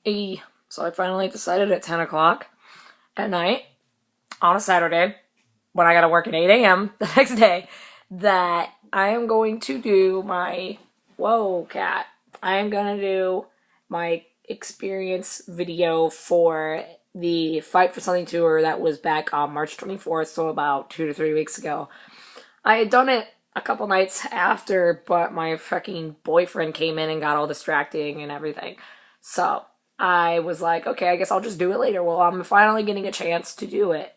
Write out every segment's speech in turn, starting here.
So I finally decided at 10 o'clock at night on a Saturday, when I gotta work at 8 a.m. the next day, that I am going to do my, whoa, cat. I am gonna do my experience video for the Fight for Something tour that was back on March 24th, so about 2 to 3 weeks ago. I had done it a couple nights after, but my fucking boyfriend came in and got all distracting and everything. So I was like, okay, I guess I'll just do it later. Well, I'm finally getting a chance to do it.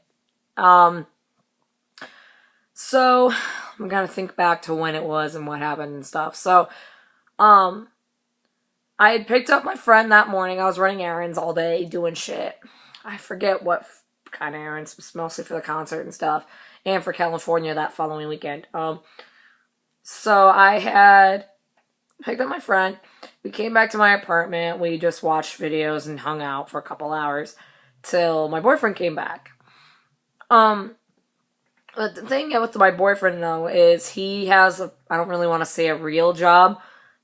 So I'm gonna think back to when it was and what happened and stuff. So, I had picked up my friend that morning. I was running errands all day, doing shit. I forget what kind of errands. It was mostly for the concert and stuff, and for California that following weekend. So I had picked up my friend. We came back to my apartment. We just watched videos and hung out for a couple hours till my boyfriend came back. But the thing with my boyfriend, though, is he has I don't really want to say a real job,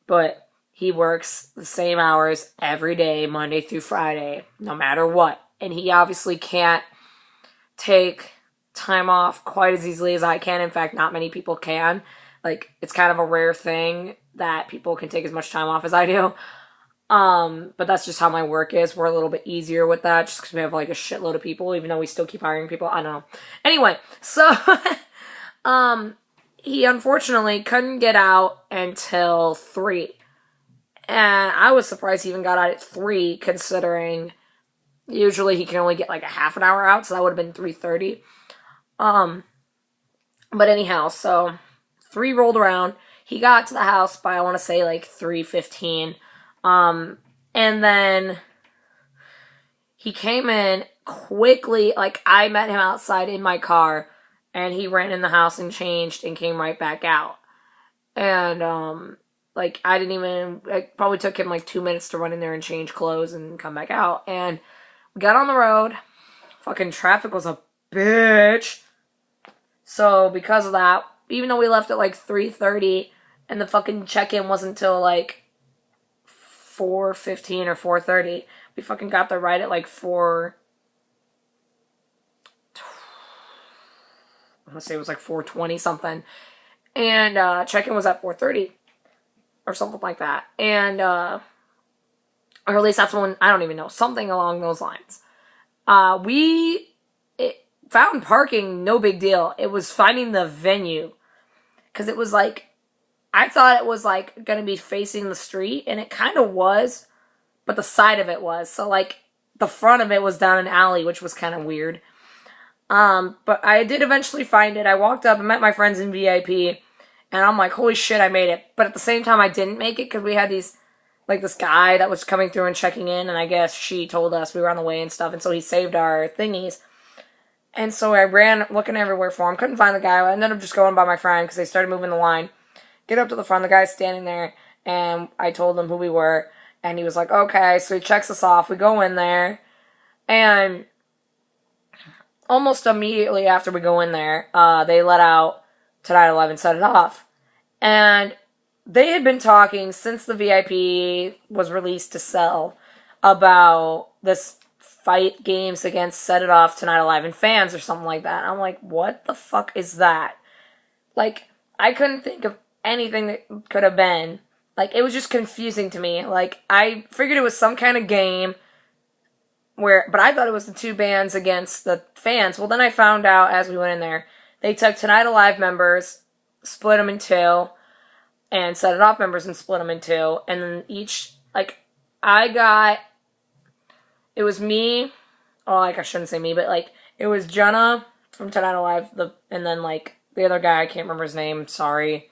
but he works the same hours every day, Monday through Friday, no matter what. And he obviously can't take time off quite as easily as I can. In fact, not many people can. Like, it's kind of a rare thing that people can take as much time off as I do. But that's just how my work is. We're a little bit easier with that just because we have like a shitload of people, even though we still keep hiring people. I don't know. Anyway, so, he unfortunately couldn't get out until 3. And I was surprised he even got out at 3, considering usually he can only get like a half an hour out, so that would have been 3:30. But anyhow, so 3 rolled around. He got to the house by, I want to say, like 3:15. And then he came in quickly, like I met him outside in my car, and he ran in the house and changed and came right back out. And, like, it probably took him like 2 minutes to run in there and change clothes and come back out. And we got on the road. Fucking traffic was a bitch. So because of that, even though we left at like 3:30 and the fucking check-in wasn't until like 4:15 or 4:30, we fucking got there right at like 4. I want to say it was like 4:20 something. And check-in was at 4:30 or something like that. And or at least that's when, I don't even know, something along those lines. We found parking, no big deal. It was finding the venue, because it was like, I thought it was like gonna be facing the street, and it kind of was, but the side of it was. So like the front of it was down an alley, which was kind of weird. But I did eventually find it. I walked up and met my friends in VIP, and I'm like, holy shit, I made it. But at the same time, I didn't make it, because we had this guy that was coming through and checking in, and I guess she told us we were on the way and stuff, and so he saved our thingies. And so I ran looking everywhere for him. Couldn't find the guy. I ended up just going by my friend, because they started moving the line. Get up to the front, the guy's standing there, and I told him who we were, and he was like, okay, so he checks us off. We go in there, and almost immediately after we go in there, they let out Tonight Alive and Set It Off. And they had been talking since the VIP was released to sell about this fight games against Set It Off, Tonight Alive, and fans or something like that. I'm like, what the fuck is that? Like, I couldn't think of anything that could have been. Like, it was just confusing to me. Like, I figured it was some kind of game but I thought it was the 2 bands against the fans. Well, then I found out as we went in there, they took Tonight Alive members, split them in 2, and Set It Off members and split them in 2. And then each, like, it was me, oh, like, I shouldn't say me, but, like, it was Jenna from Tonight Alive, and then, like, the other guy, I can't remember his name, sorry,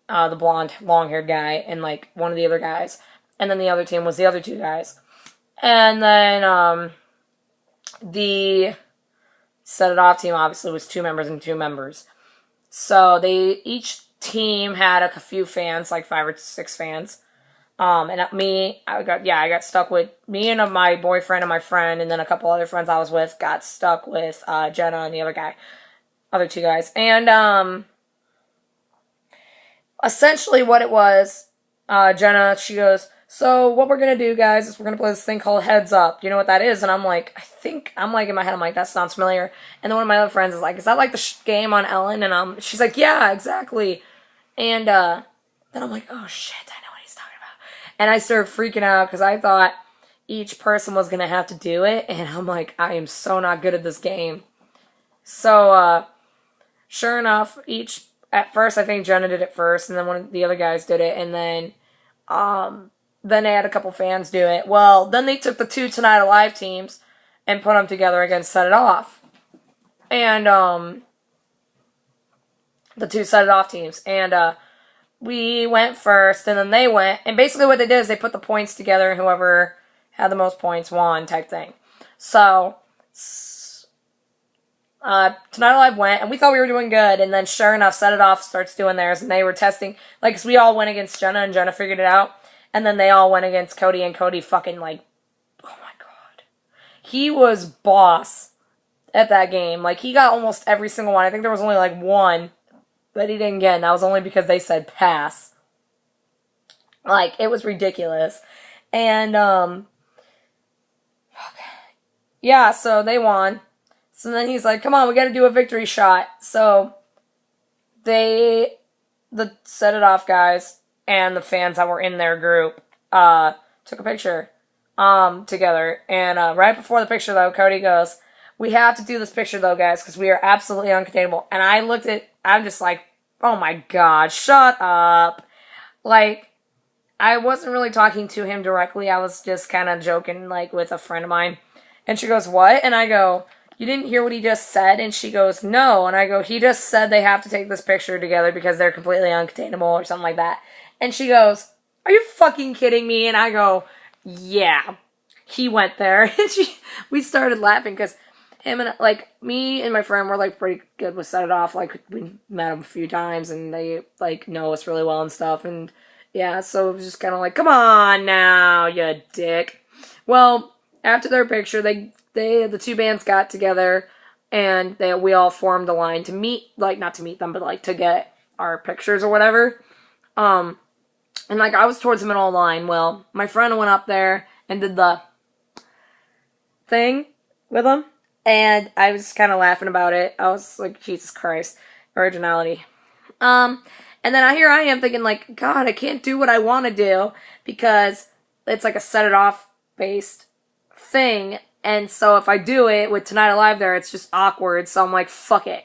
the blonde, long-haired guy, and, like, one of the other guys. And then the other team was the other 2 guys. And then, the Set It Off team obviously was 2 members and 2 members. So each team had a few fans, like 5 or 6 fans. And I got stuck with me and my boyfriend and my friend, and then a couple other friends I was with got stuck with, Jenna and the other 2 guys. And, essentially what it was, Jenna, she goes, So what we're gonna do, guys, is we're gonna play this thing called Heads Up. You know what that is? And I'm like, I'm like in my head, I'm like, that sounds familiar. And then one of my other friends is like, is that like the game on Ellen? And she's like, yeah, exactly. And then I'm like, oh shit, I know what he's talking about. And I started freaking out because I thought each person was gonna have to do it, and I'm like, I am so not good at this game. So sure enough, at first I think Jenna did it first, and then one of the other guys did it, and then they had a couple fans do it. Well, then they took the 2 Tonight Alive teams and put them together against Set It Off. And, the 2 Set It Off teams. And, we went first, and then they went. And basically what they did is they put the points together, and whoever had the most points won type thing. So, Tonight Alive went, and we thought we were doing good, and then sure enough, Set It Off starts doing theirs, and they were testing, like, 'cause we all went against Jenna, and Jenna figured it out. And then they all went against Cody, and Cody fucking, like, oh my god. He was boss at that game. Like, he got almost every single one. I think there was only, like, one that he didn't get, and that was only because they said pass. Like, it was ridiculous. And, yeah, so they won. So then he's like, come on, we gotta do a victory shot. So, the Set It Off guys and the fans that were in their group took a picture together. And right before the picture, though, Cody goes, we have to do this picture, though, guys, because we are absolutely uncontainable. And I'm just like, oh my god, shut up. Like, I wasn't really talking to him directly. I was just kind of joking, like, with a friend of mine. And she goes, what? And I go, you didn't hear what he just said? And she goes, no. And I go, he just said they have to take this picture together because they're completely uncontainable or something like that. And she goes, are you fucking kidding me? And I go, yeah, he went there. And we started laughing because him and, like, me and my friend were, like, pretty good with Set It Off. Like, we met him a few times and they, like, know us really well and stuff. And, yeah, so it was just kind of like, come on now, you dick. Well, after their picture, the 2 bands got together and we all formed a line to meet, like, not to meet them, but, like, to get our pictures or whatever. And, like, I was towards the middle of the line. Well, my friend went up there and did the thing with him. And I was kind of laughing about it. I was like, Jesus Christ. Originality. And then here I am thinking, like, God, I can't do what I want to do because it's like a Set It Off based thing. And so if I do it with Tonight Alive there, it's just awkward. So I'm like, fuck it.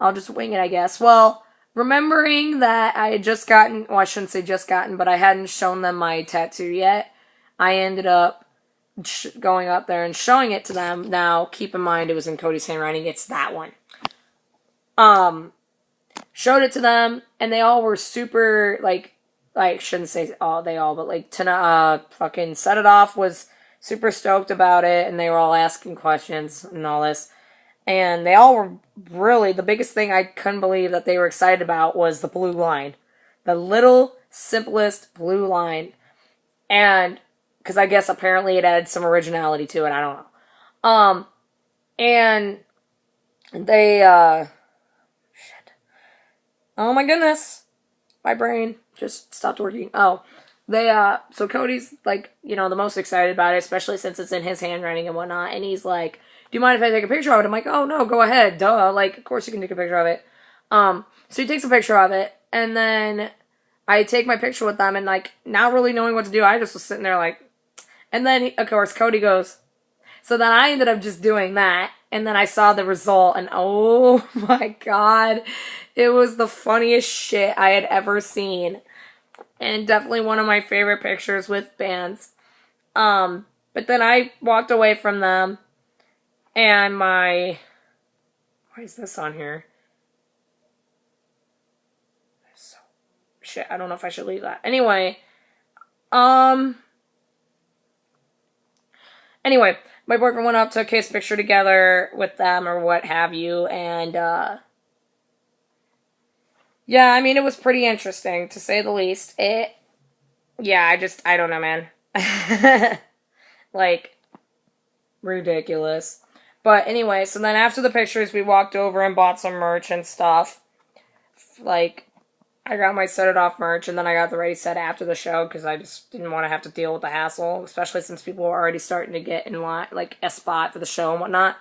I'll just wing it, I guess. Well, remembering that I had just gotten, well, I shouldn't say just gotten, but I hadn't shown them my tattoo yet, I ended up going up there and showing it to them. Now, keep in mind, it was in Cody's handwriting. It's that one. Showed it to them, and they all were super, like, I shouldn't say they all, but, like, fucking Set It Off was super stoked about it, and they were all asking questions and all this. And they all were really, the biggest thing I couldn't believe that they were excited about was the blue line. The little, simplest blue line. And, because I guess apparently it added some originality to it, I don't know. And they, shit. Oh my goodness. My brain just stopped working. Oh. So Cody's, like, you know, the most excited about it, especially since it's in his handwriting and whatnot. And he's like, do you mind if I take a picture of it? I'm like, oh, no, go ahead. Duh. Like, of course you can take a picture of it. So he takes a picture of it. And then I take my picture with them. And, like, not really knowing what to do, I just was sitting there, like, and then, of course, Cody goes. So then I ended up just doing that. And then I saw the result. And, oh, my God. It was the funniest shit I had ever seen. And definitely one of my favorite pictures with bands. But then I walked away from them. And why is this on here? Shit, I don't know if I should leave that. Anyway, my boyfriend went up, took his picture together with them or what have you, and, yeah, I mean, it was pretty interesting, to say the least. I don't know, man. Like, ridiculous. But anyway, so then after the pictures, we walked over and bought some merch and stuff. Like, I got my Set It Off merch, and then I got the Ready Set after the show because I just didn't want to have to deal with the hassle, especially since people were already starting to get in line, like a spot for the show and whatnot.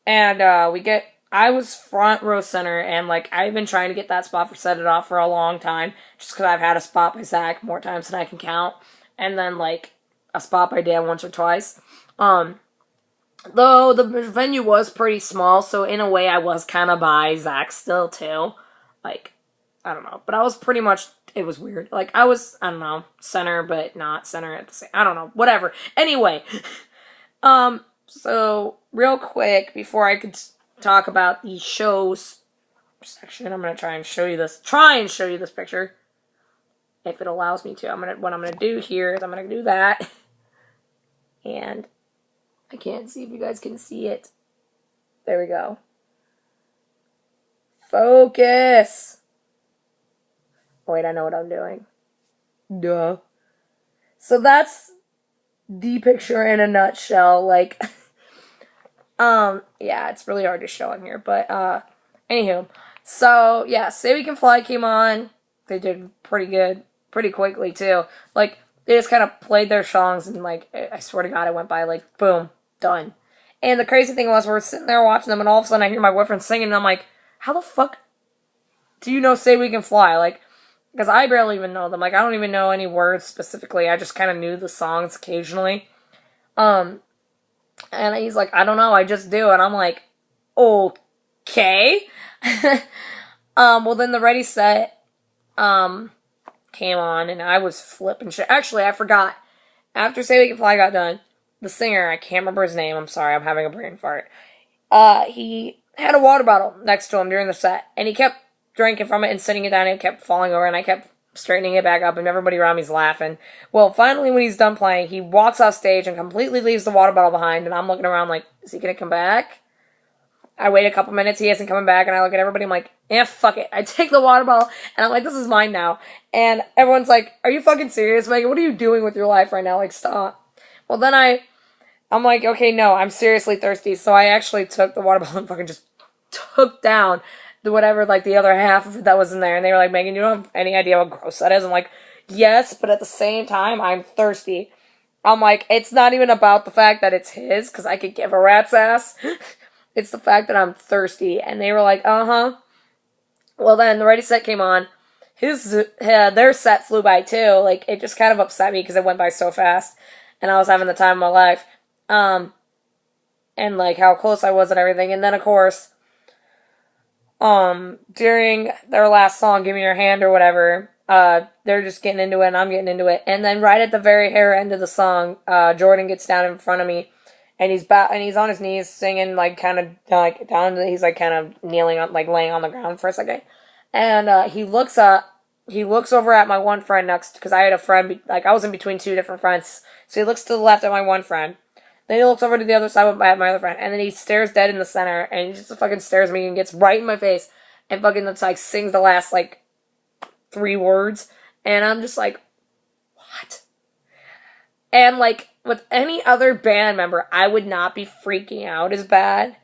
And I was front row center, and like I've been trying to get that spot for Set It Off for a long time, just because I've had a spot by Zach more times than I can count, and then like a spot by Dan once or twice. Though the venue was pretty small, so in a way I was kind of by Zach still too. Like, I don't know. But I was pretty much, it was weird. Like, I was, I don't know, center, but not center at the same, I don't know, whatever. Anyway, so real quick, before I could talk about the shows section, I'm going to try and show you this picture. If it allows me to. What I'm going to do here is I'm going to do that. And I can't see if you guys can see it. There we go. Focus! Wait, I know what I'm doing. Duh. So that's the picture in a nutshell. Like, yeah, it's really hard to show on here. But, anywho. So, yeah, Say We Can Fly came on. They did pretty good. Pretty quickly, too. Like, they just kind of played their songs and, like, I swear to God, it went by, like, boom, done. And the crazy thing was, we're sitting there watching them, and all of a sudden I hear my boyfriend singing, and I'm like, how the fuck do you know Say We Can Fly? Like, because I barely even know them. Like, I don't even know any words specifically. I just kind of knew the songs occasionally. And he's like, I don't know, I just do. And I'm like, okay. Well, then the Ready Set, came on, and I was flipping shit. Actually, I forgot. After Say We Can Fly got done, the singer, I can't remember his name, I'm sorry, I'm having a brain fart. He had a water bottle next to him during the set, and he kept drinking from it and sitting it down, and it kept falling over, and I kept straightening it back up, and everybody around me's laughing. Well, finally, when he's done playing, he walks off stage and completely leaves the water bottle behind, and I'm looking around like, is he gonna come back? I wait a couple minutes, he isn't coming back, and I look at everybody, I'm like, fuck it. I take the water bottle, and I'm like, this is mine now. And everyone's like, are you fucking serious, Megan? What are you doing with your life right now? Like, stop. Well, then I'm like, okay, no, I'm seriously thirsty. So I actually took the water bottle and fucking just took down the whatever, like, the other half of it that was in there. And they were like, Megan, you don't have any idea how gross that is. I'm like, yes, but at the same time, I'm thirsty. I'm like, it's not even about the fact that it's his, because I could give a rat's ass. It's the fact that I'm thirsty. And they were like, uh-huh. Well, then the Ready Set came on. Their set flew by, too. Like, it just kind of upset me because it went by so fast. And I was having the time of my life. And, like, how close I was and everything. And then, of course, during their last song, Give Me Your Hand or whatever, they're just getting into it and I'm getting into it. And then right at the very end of the song, Jordan gets down in front of me. And he's on his knees singing, like, kind of, like, he's, like, kind of kneeling on, like, laying on the ground for a second. And, he looks over at my one friend next, because I had a friend, like, I was in between two different friends. So he looks to the left at my one friend. Then he looks over to the other side at my other friend. And then he stares dead in the center, and he just fucking stares at me and gets right in my face. And fucking, like, sings the last, like, 3 words. And I'm just like, what? And, like, with any other band member, I would not be freaking out as bad.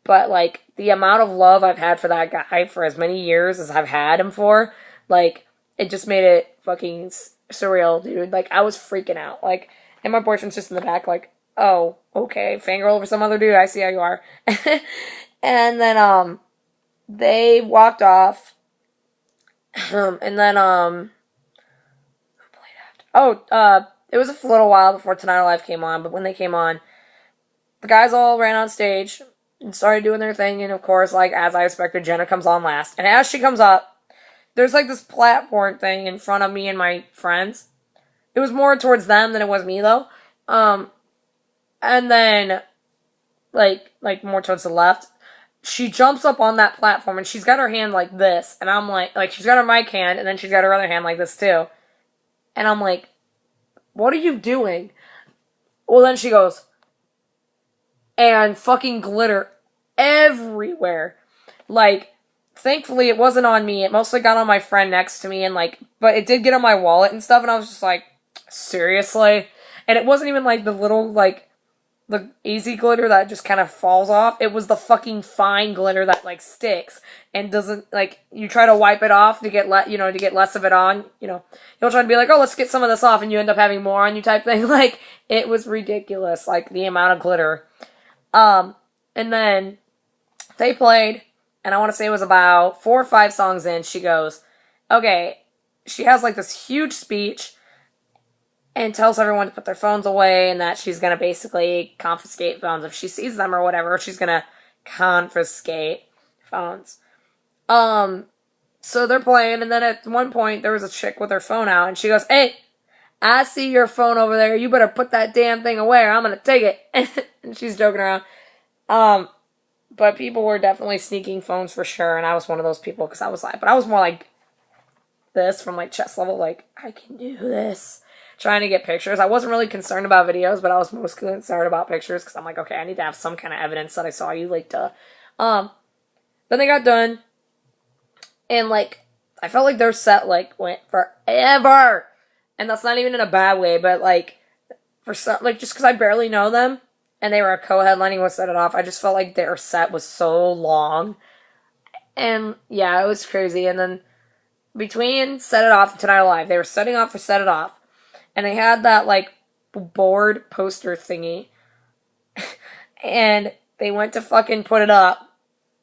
But, like, the amount of love I've had for that guy for as many years as I've had him for, like, it just made it fucking surreal, dude. Like, I was freaking out. Like, and my boyfriend's just in the back, like, oh, okay, fangirl over some other dude, I see how you are. And then, they walked off. And then, who played after? It was a little while before Tonight Alive came on, but when they came on, the guys all ran on stage and started doing their thing, and of course, like, as I expected, Jenna comes on last. And as she comes up, there's, like, this platform thing in front of me and my friends. It was more towards them than it was me, though. And then, like, more towards the left, she jumps up on that platform, and she's got her hand like this, and I'm like, she's got her mic hand, and then she's got her other hand like this, too. And I'm like, what are you doing? Well, then she goes, and fucking glitter everywhere. Like, thankfully, it wasn't on me. It mostly got on my friend next to me, and, like, but it did get on my wallet and stuff, and I was just like, seriously? And it wasn't even, like, the little, like, the easy glitter that just kind of falls off. It was the fucking fine glitter that like sticks and doesn't like you try to wipe it off to get to get less of it on. You'll try to be like, oh, let's get some of this off, and you end up having more on you type thing. Like it was ridiculous, like the amount of glitter. And then they played, and I want to say it was about 4 or 5 songs in. She goes, okay. She has like this huge speech and tells everyone to put their phones away and that she's going to basically confiscate phones if she sees them or whatever. She's going to confiscate phones. So they're playing, and then at one point there was a chick with her phone out, and she goes, hey, I see your phone over there. You better put that damn thing away or I'm going to take it. And she's joking around. But people were definitely sneaking phones for sure, and I was one of those people because I was more like this from like chest level, like I can do this, trying to get pictures. I wasn't really concerned about videos, but I was most concerned about pictures because I'm like, okay, I need to have some kind of evidence that I saw you, like, duh. Then they got done, and like I felt like their set like went forever, and that's not even in a bad way, but like for some, like just because I barely know them and they were co-headlining with Set It Off, I just felt like their set was so long, and yeah, it was crazy. And then between Set It Off and Tonight Alive, they were setting off for Set It Off, and they had that like board poster thingy, and they went to fucking put it up,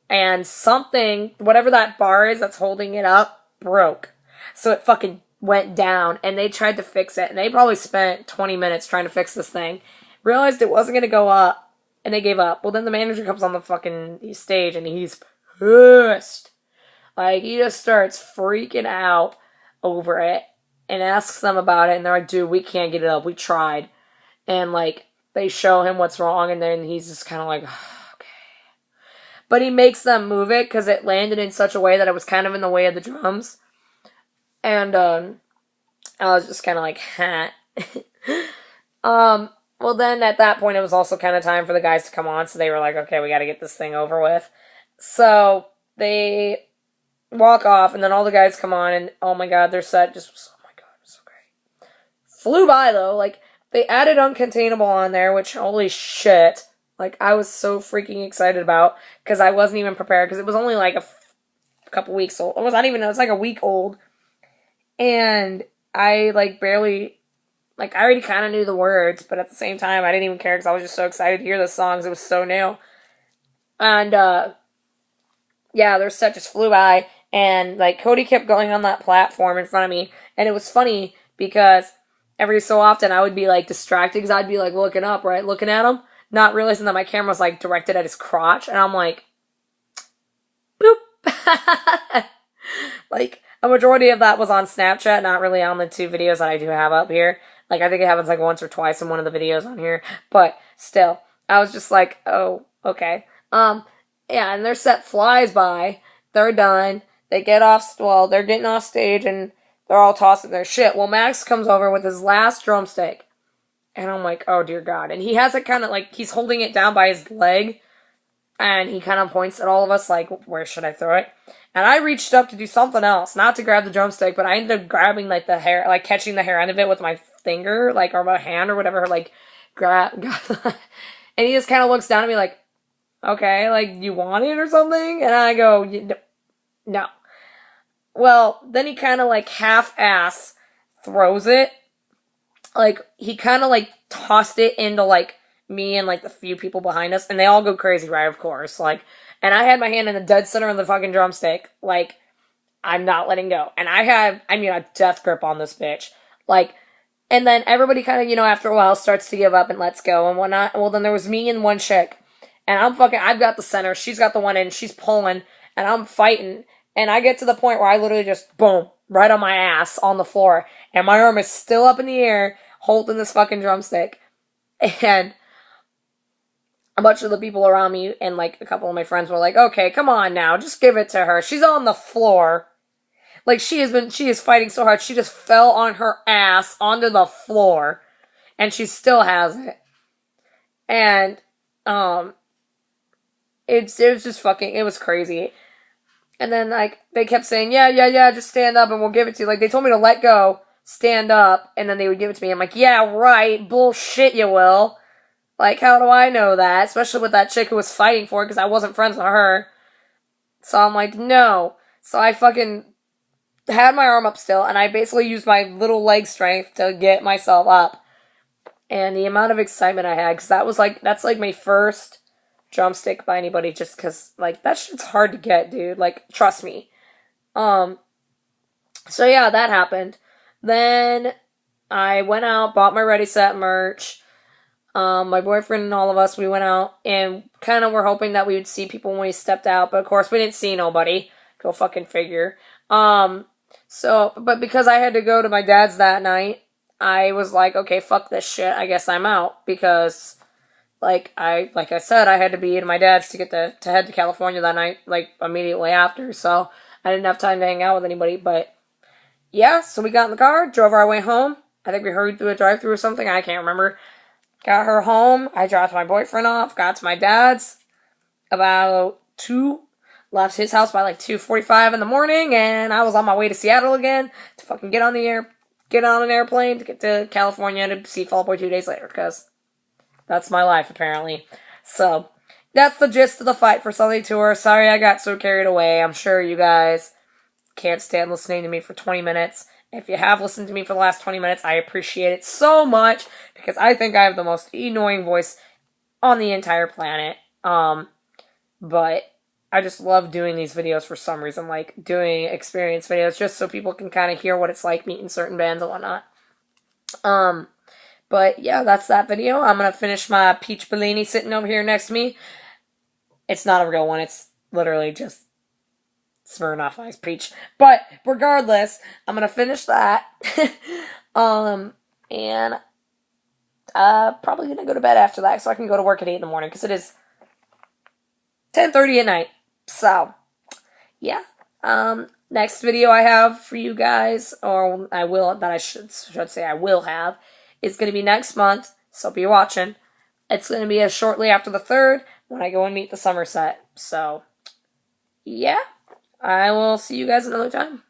and something, whatever that bar is that's holding it up, broke. So it fucking went down, and they tried to fix it, and they probably spent 20 minutes trying to fix this thing, realized it wasn't going to go up, and they gave up. Well, then the manager comes on the fucking stage, and he's pissed. Like, he just starts freaking out over it and asks them about it. And they're like, dude, we can't get it up. We tried. And, like, they show him what's wrong. And then he's just kind of like, oh, okay. But he makes them move it because it landed in such a way that it was kind of in the way of the drums. And I was just kind of like, huh. Well, then at that point, it was also kind of time for the guys to come on. So they were like, okay, we got to get this thing over with. So they walk off, and then all the guys come on, and oh my god, their set just was, oh my god, it was so great. Flew by, though. Like, they added Uncontainable on there, which, holy shit, like, I was so freaking excited about, because I wasn't even prepared, because it was only, like, a couple weeks old. It was not even, it was, like, a week old, and I, like, barely, like, I already kind of knew the words, but at the same time, I didn't even care, because I was just so excited to hear the songs. It was so new. And, yeah, their set just flew by. And, like, Cody kept going on that platform in front of me. And it was funny because every so often I would be, like, distracted because I'd be, like, looking up, right? Looking at him. Not realizing that my camera was, like, directed at his crotch. And I'm like, boop. Like, a majority of that was on Snapchat, not really on the 2 videos that I do have up here. Like, I think it happens, like, once or twice in one of the videos on here. But still, I was just like, oh, okay. Yeah, and their set flies by. They're done. They get off, well, they're getting off stage, and they're all tossing their shit. Well, Max comes over with his last drumstick, and I'm like, oh, dear God. And he has it kind of, like, he's holding it down by his leg, and he kind of points at all of us, like, where should I throw it? And I reached up to do something else, not to grab the drumstick, but I ended up grabbing, like, the hair, like, catching the hair end of it with my finger, like, or my hand or whatever, like, and he just kind of looks down at me like, okay, like, you want it or something? And I go, no. Well, then he kind of, like, half-ass throws it. Like, he kind of, like, tossed it into, like, me and, like, the few people behind us. And they all go crazy, right, of course. Like, and I had my hand in the dead center of the fucking drumstick. Like, I'm not letting go. And I had, a death grip on this bitch. Like, and then everybody kind of, after a while starts to give up and lets go and whatnot. Well, then there was me and one chick. And I've got the center, she's got the one end, she's pulling, and I'm fighting. And I get to the point where I literally just, boom, right on my ass on the floor. And my arm is still up in the air, holding this fucking drumstick. And a bunch of the people around me and, like, a couple of my friends were like, okay, come on now, just give it to her. She's on the floor. Like, she is fighting so hard, she just fell on her ass onto the floor. And she still has it. And, it was just fucking, it was crazy. And then, like, they kept saying, yeah, just stand up and we'll give it to you. Like, they told me to let go, stand up, and then they would give it to me. I'm like, yeah, right, bullshit, you will. Like, how do I know that? Especially with that chick who was fighting for it because I wasn't friends with her. So I'm like, no. So I fucking had my arm up still, and I basically used my little leg strength to get myself up. And the amount of excitement I had, because that's like my first drumstick by anybody, just because, like, that shit's hard to get, dude. Like, trust me. So yeah, that happened. Then I went out, bought my Ready Set merch. My boyfriend and all of us, we went out and kind of were hoping that we would see people when we stepped out, but of course we didn't see nobody. Go fucking figure. But because I had to go to my dad's that night, I was like, okay, fuck this shit. I guess I'm out because, like I said, I had to be at my dad's to get to head to California that night, like immediately after. So I didn't have time to hang out with anybody. But yeah, so we got in the car, drove our way home. I think we hurried through a drive-thru or something. I can't remember. Got her home. I dropped my boyfriend off. Got to my dad's about 2. Left his house by like 2:45 in the morning, and I was on my way to Seattle again to fucking get on an airplane to get to California to see Fall Out Boy 2 days later, because that's my life, apparently. So, that's the gist of the Fight for Sunday tour. Sorry I got so carried away. I'm sure you guys can't stand listening to me for 20 minutes. If you have listened to me for the last 20 minutes, I appreciate it so much, because I think I have the most annoying voice on the entire planet. But I just love doing these videos for some reason, like doing experience videos, just so people can kind of hear what it's like meeting certain bands and whatnot. But yeah, that's that video. I'm going to finish my peach Bellini sitting over here next to me. It's not a real one. It's literally just Smirnoff Ice peach. But regardless, I'm going to finish that. And probably going to go to bed after that so I can go to work at 8 in the morning, because it is 10:30 at night. So, yeah. Next video I have for you guys, or I should say I will have, is going to be next month, so be watching. It's going to be shortly after the 3rd, when I go and meet the Somerset. So, yeah. I will see you guys another time.